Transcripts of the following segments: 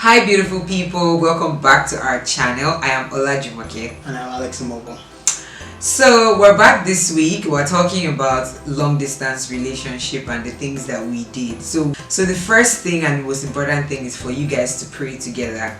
Hi beautiful people, welcome back to our channel. I am Ola Jumake. And I'm Alex Mobo. So we're back this week. We're talking about long distance relationship and the things that we did. So the first thing and the most important thing is for you guys to pray together.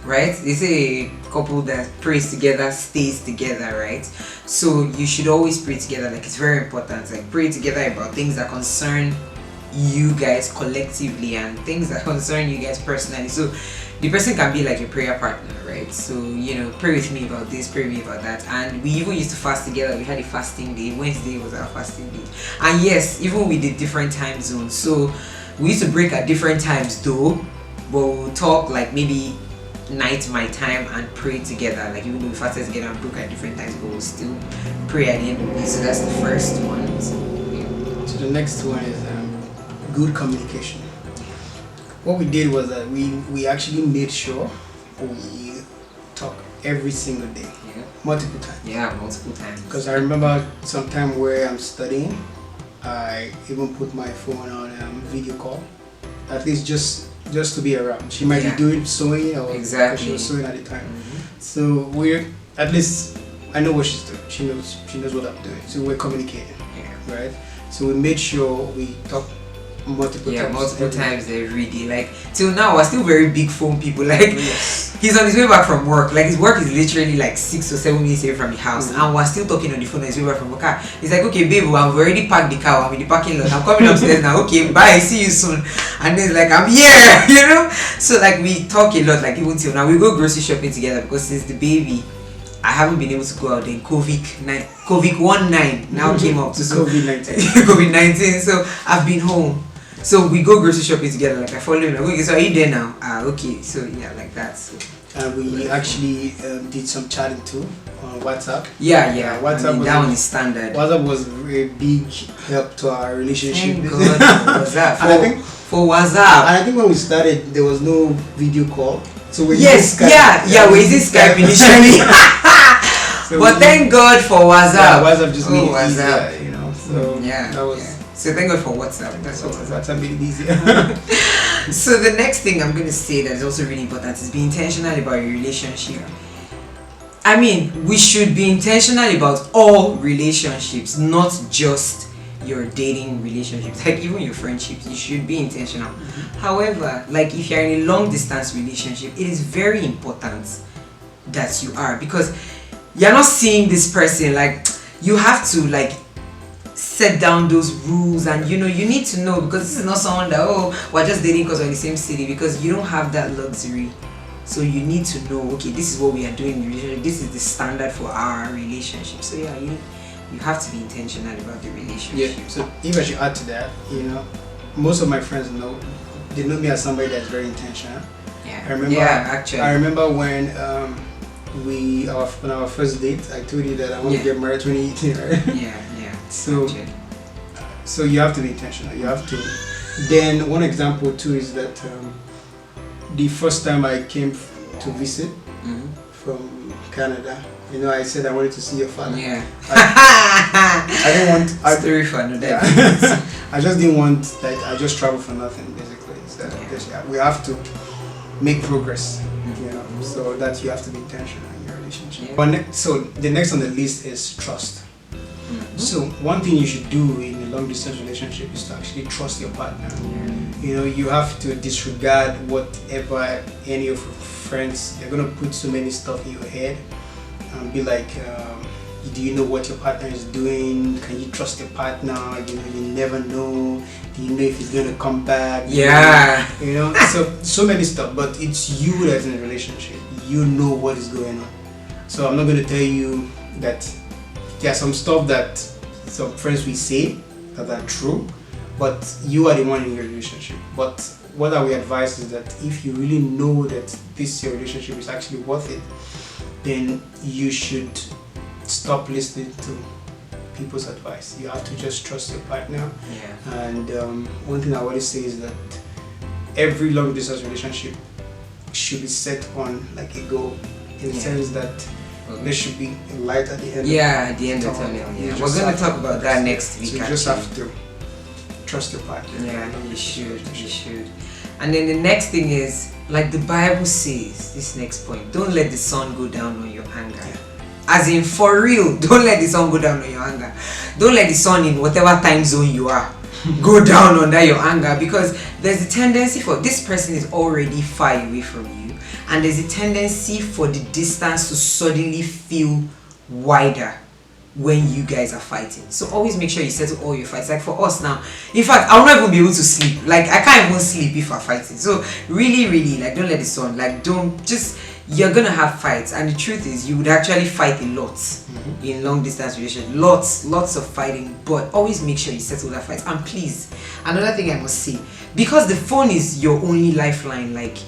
Right? They say a couple that prays together stays together, right? So you should always pray together. Like, it's very important. Like, pray together about things that concern you guys collectively and things that concern you guys personally. So the person can be like a prayer partner, right? So, pray with me about this, pray with me about that. And we even used to fast together. We had a fasting day. Wednesday was our fasting day. And yes, even we did different time zones. So we used to break at different times though, but we'll talk like maybe night my time and pray together. Like, even though we fasted together and broke at different times, but we'll still pray at the end of the day. So that's the first one. So the next one is good communication. What we did was that we actually made sure we talk every single day, multiple times. Yeah, multiple times. Because I remember some time where I'm studying, I even put my phone on video call, at least just to be around. She might be doing sewing or exactly. She was sewing at the time. So we're at least I know what she's doing. She knows what I'm doing. So we're communicating, right? So we made sure we talk multiple times every day. Like, till now we're still very big phone people. Like, he's on his way back from work. Like, his work is literally like 6 or 7 minutes away from the house, and we're still talking on the phone on his way back from work. He's like, okay babe, I've already parked the car, I'm in the parking lot, I'm coming upstairs now, okay bye, see you soon. And he's like, I'm here. So like, we talk a lot. Like, even till now we go grocery shopping together, because since the baby I haven't been able to go out. Then COVID-19 now came up. So COVID-19. So I've been home. So we go grocery shopping together. Like, I follow him. Like, okay, so are you there now? Okay. So yeah, like that. So. And we actually did some chatting too on WhatsApp. Yeah. WhatsApp was that one is standard. WhatsApp was a big help to our relationship. Thank God for WhatsApp. For WhatsApp. And I think when we started, there was no video call. So we we're using Skype initially. But thank God for WhatsApp. Yeah, WhatsApp just made it easier, So that was. So thank God for WhatsApp. That's what WhatsApp made it easier. So the next thing I'm going to say that is also really important is be intentional about your relationship. I mean, we should be intentional about all relationships, not just your dating relationships. Like, even your friendships, you should be intentional. However, like, if you're in a long distance relationship, it is very important that you are, because you're not seeing this person. Like, you have to like set down those rules, and you need to know, because this is not someone that we're just dating because we're in the same city, because you don't have that luxury. So you need to know, okay, this is what we are doing in the relationship, this is the standard for our relationship. So yeah, you have to be intentional about the relationship. Yeah. So if I should add to that, most of my friends they know me as somebody that's very intentional. Yeah. I remember when on our first date, I told you that I want to get married 2018, right? Yeah. So you have to be intentional. You have to. Then one example too is that the first time I came to visit from Canada, I said I wanted to see your father. Yeah. I didn't want. Story for another. Yeah. I just didn't want that. I just traveled for nothing, basically. So we have to make progress. So that you have to be intentional in your relationship. But so the next on the list is trust. So one thing you should do in a long distance relationship is to actually trust your partner. You have to disregard whatever any of your friends, they're gonna put so many stuff in your head and be like, do you know what your partner is doing? Can you trust your partner? You never know. Do you know if he's gonna come back? So many stuff. But it's you that's in a relationship. You know what is going on. So I'm not gonna tell you that there are some stuff that some friends will say that are true, but you are the one in your relationship. But what I would advise is that if you really know that your relationship is actually worth it, then you should stop listening to people's advice. You have to just trust your partner. And one thing I always say is that every long distance relationship should be set on like a goal, in the sense that there should be a light at the end. At the end of the tunnel. We're going to talk about that next week. So you just have to trust your partner. You should. And then the next thing is, like the Bible says, this next point, don't let the sun go down on your anger. As in, for real, don't let the sun go down on your anger. Don't let the sun, in whatever time zone you are, go down under your anger, because there's a tendency for this person is already far away from you, and there's a tendency for the distance to suddenly feel wider when you guys are fighting. So always make sure you settle all your fights. Like for us now, in fact, I'll not even be able to sleep. Like I can't even sleep if I'm fighting. So really, like, don't let the sun, like, don't just, you're gonna have fights, and the truth is you would actually fight a lot in long distance relationship, lots of fighting, but always make sure you settle that fight. And please, another thing I must say, because the phone is your only lifeline, like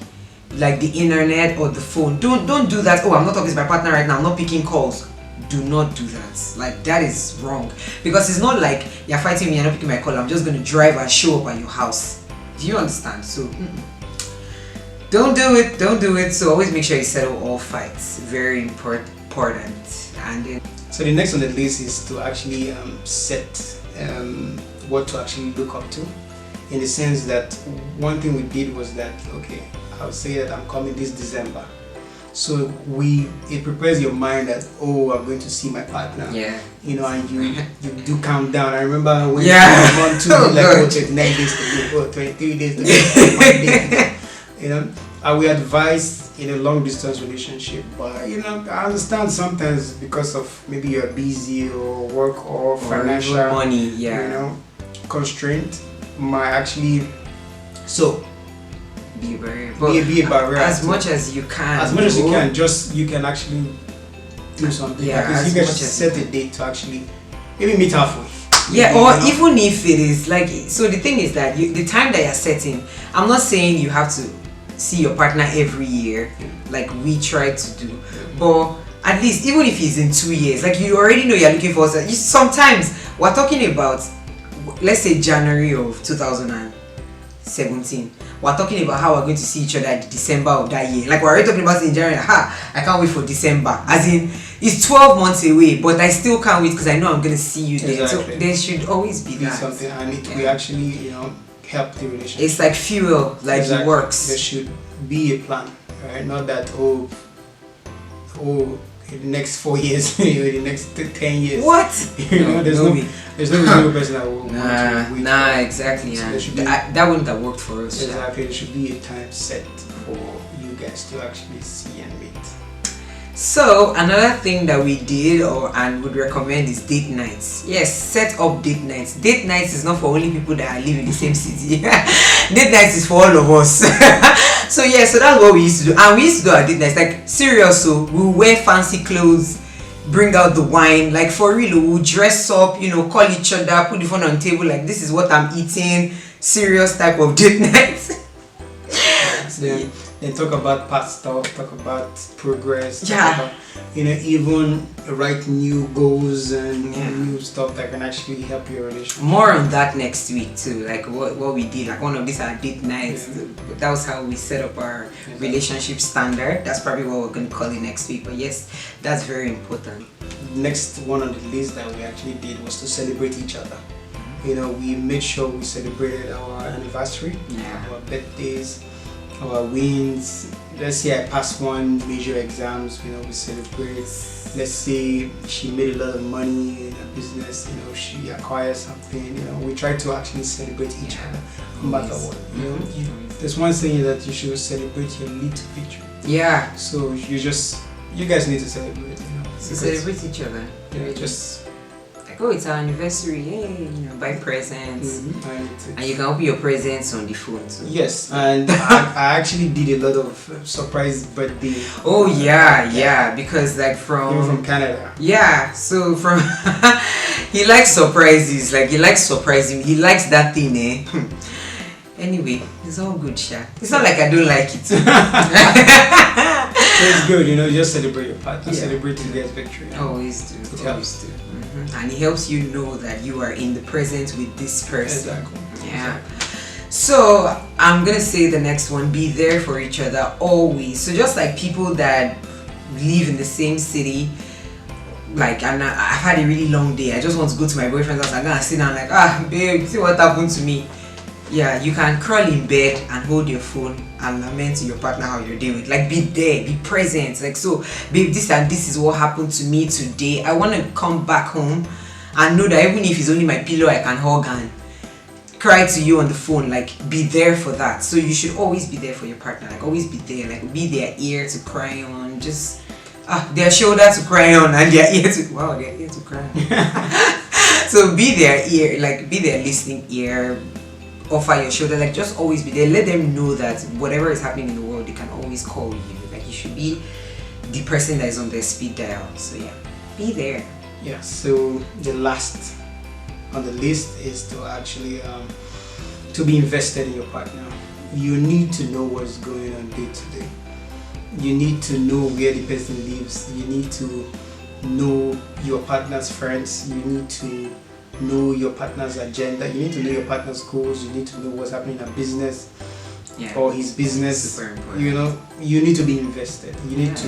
the internet or the phone, don't do that. Oh, I'm not talking to my partner right now, I'm not picking calls. Do not do that. Like, that is wrong, because it's not like you're fighting me, you're not picking my call, I'm just going to drive and show up at your house. Do you understand? So don't do it. So always make sure you settle all fights. Very important. And then, so the next on the list is to actually set what to actually look up to, in the sense that one thing we did was that, okay, I would say that I'm coming this December. So it prepares your mind that, oh, I'm going to see my partner. Yeah. You know, and you do count down. I remember when yeah. you were on to like, oh, 29 days to go, 23 days to go, 1 day. You know, and we advise in a long distance relationship, but you know, I understand sometimes because of maybe you're busy or work or financial money, yeah, you know, constraint might actually be a barrier. Be a barrier. As much as you can. As much as you can, just you can actually do something. Yeah, because you can set a date to actually maybe meet halfway. Yeah, or even if it is like, so the thing is that the time that you're setting, I'm not saying you have to see your partner every year like we try to do, but at least even if he's in 2 years, like you already know you're looking for sometimes we're talking about, let's say January of 2017, we're talking about how we're going to see each other at December of that year. Like we're already talking about it in January. I can't wait for December. As in, it's 12 months away, but I still can't wait because I know I'm going to see you there. Exactly. So there should always be that. Something, and it will actually, you know, help the relationship. It's like fuel, like it works. There should be a plan, right? Not that, oh, in the next 4 years, in the next 10 years. What? You know, there's no single person that will want to wait. Exactly. So that wouldn't have worked for us. Exactly. There should be a time set for you guys to actually see and meet. So another thing that we did and would recommend is date nights. Yes, set up date nights. Date nights is not for only people that live in the same city. Date nights is for all of us. So yeah, so that's what we used to do. And we used to do our date nights, like serious. So we'll wear fancy clothes, bring out the wine, like for real, we'll dress up, you know, call each other, put the phone on the table, like this is what I'm eating. Serious type of date nights. Then talk about past stuff, talk about progress, yeah, talk about, you know, even write new goals and new stuff that can actually help your relationship. More on that next week too, like what we did, like one of these are date nights. That was how we set up our relationship standard. That's probably what we're going to call it next week, but yes, that's very important. Next one on the list that we actually did was to celebrate each other. You know, we made sure we celebrated our anniversary, our birthdays, our wins. Let's say I passed one major exams, you know, we celebrate. Let's say she made a lot of money in her business, you know, she acquired something, you know, we try to actually celebrate each other no matter what. You know, there's one saying that you should celebrate your little victory. Yeah. So you guys need to celebrate, you know. So celebrate each other. Yeah, just like, oh, it's our anniversary, yay, you know, buy presents. And you can open your presents on the phone too. Yes, and I actually did a lot of surprise birthday. Oh yeah, because like from Canada. Yeah, so from he likes surprises, like he likes surprising, he likes that thing, eh? Anyway, it's all good, Sha. It's not like I don't like it. So it's good, you know, just celebrate your partner, celebrate your guys' victory. You know? Always do. Always do. And it helps you know that you are in the present with this person. Exactly. Yeah. So I'm gonna say the next one: be there for each other always. So just like people that live in the same city, like I've had a really long day, I just want to go to my boyfriend's house. I'm gonna sit down like, babe, see what happened to me. Yeah, you can crawl in bed and hold your phone and lament to your partner how you're doing. Like, be there, be present. Like, so, babe, this and this is what happened to me today. I want to come back home and know that even if it's only my pillow, I can hug and cry to you on the phone. Like, be there for that. So you should always be there for your partner. Like, always be there. Like, be their ear to cry on. Just their shoulder to cry on and their ear to cry on. So be their ear, like be their listening ear, offer your shoulder, like just always be there. Let them know that whatever is happening in the world, they can always call you. Like, you should be the person that is on their speed dial. So yeah, be there. Yeah, so the last on the list is to actually to be invested in your partner. You need to know what's going on day to day. You need to know where the person lives. You need to know your partner's friends. You need to know your partner's agenda. You need to know your partner's goals. You need to know what's happening in business or his business. Super important. You know, you need to be invested. You need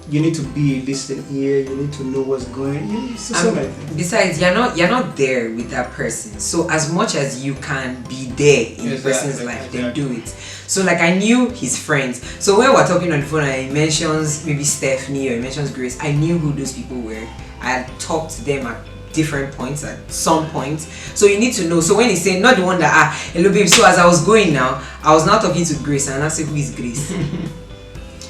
you need to be listening ear. You need to know what's going on. So many things. Besides, you're not there with that person. So as much as you can be there in the person's life, then do it. So like, I knew his friends. So when we're talking on the phone and he mentions maybe Stephanie or he mentions Grace, I knew who those people were. I had talked to them at different points, at some point. So you need to know. So when he's saying, not the one that hello babe, so as I was going now, I was now talking to Grace and I said, who is Grace?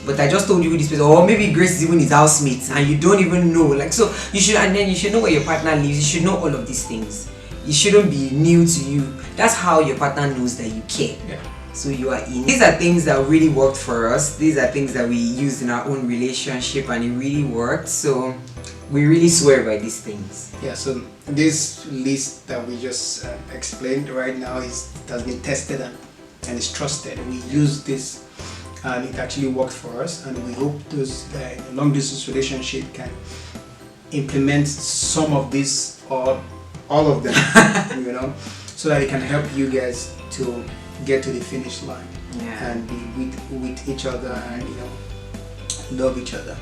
But I just told you who this person, or maybe Grace is even his housemate and you don't even know. Like, so you should, and then you should know where your partner lives. You should know all of these things. It shouldn't be new to you. That's how your partner knows that you care. Yeah. So you are in. These are things that really worked for us. These are things that we used in our own relationship and it really worked. So we really swear by these things. Yeah, so this list that we just explained right now has been tested and is trusted. We use this and it actually worked for us, and we hope those long distance relationship can implement some of this or all of them, you know, so that it can help you guys to get to the finish line and be with each other and, you know, love each other.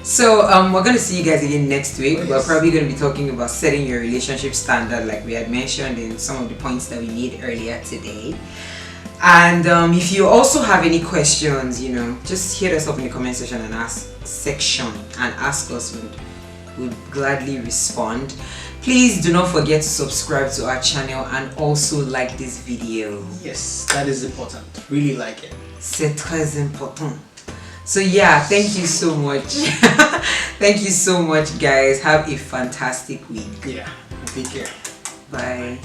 So we're going to see you guys again next week. Yes. We're probably going to be talking about setting your relationship standard, like we had mentioned in some of the points that we made earlier today. And if you also have any questions, you know, just hit us up in the comment section and ask us. We'd gladly respond. Please do not forget to subscribe to our channel and also like this video. Yes, that is important. Really like it. C'est très important. So yeah, thank you so much. Thank you so much, guys. Have a fantastic week. Yeah, take care. Bye.